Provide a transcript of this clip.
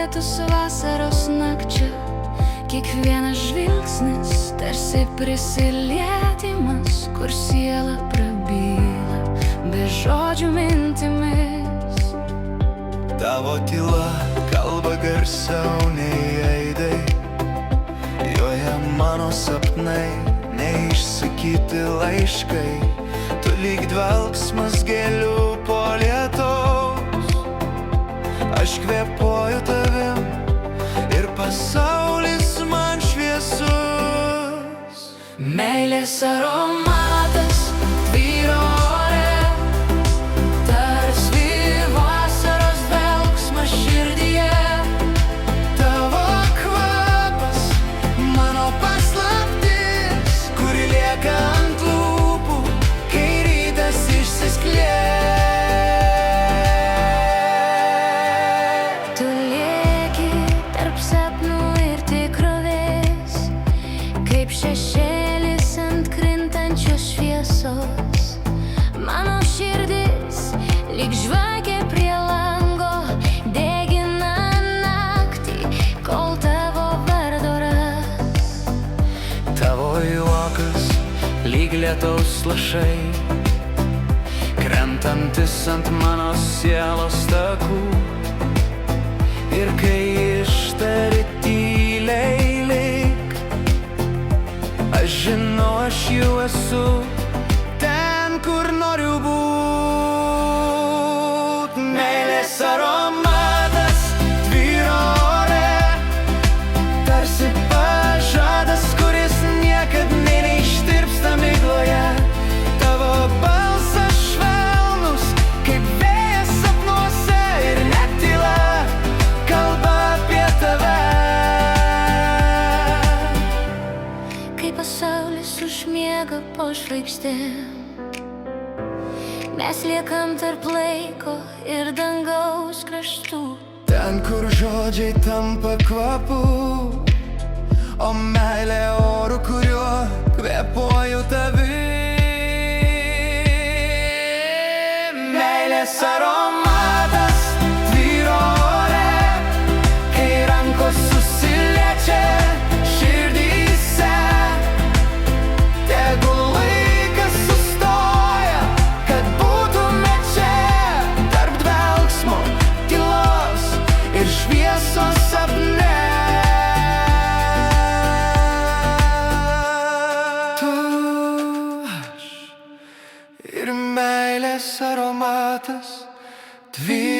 saulėtus vasaros nakčia. Kiekvienas žvilgsnis tarsi prisilietimas, kur siela prabyla be žodžių mintimis. Tavo tyla kalba garsiau nei aidai, joje mano sapnai, neišsakyti laiškai. Tu lyg dvelksmas gėlių po lietaus, aš kvėpuoju tavim ir pasaulis man šviesus. Meilės aromatas tvyro ore, tarsi vasaros dvelksmas širdyje. Tavo kvapas, mano paslaptis, kuri lieka ant lūpų, kai rytas išsisklės. Tu lieki tarp sapnų ir tikrovės, kaip šešėlis ant krintančios šviesos. Mano širdis lyg žvakė prie lango, degina naktį, kol tavo vardo ras. Tavo juokas lyg lietaus lašai, krentantis ant mano sielos takų. Ir kai ištari tyliai lyg, aš žinau, aš jau esu ten, kur noriu būt. Meilės aromatas tvyro ore, tarsi pažadas, kuris niekad neištirpsta migloje. Tavo balsas švelnus, kaip vėjas sapnuose, ir net tyla kalba apie tave. Kai pasaulis užmiega po žvaigždėm, mes liekam tarp laiko ir dangaus kraštų. Ten, kur žodžiai tampa kvapu, o meilė oru, kuriuo kvėpuoju tavim. Meilės aromatas tvyro ore, kai rankos susiliečia širdyse. Tegul laikas sustoja, kad būtume čia, tarp dvelksmo, tylos ir šviesos sapne. Tu, aš ir meilės aromatas tvyro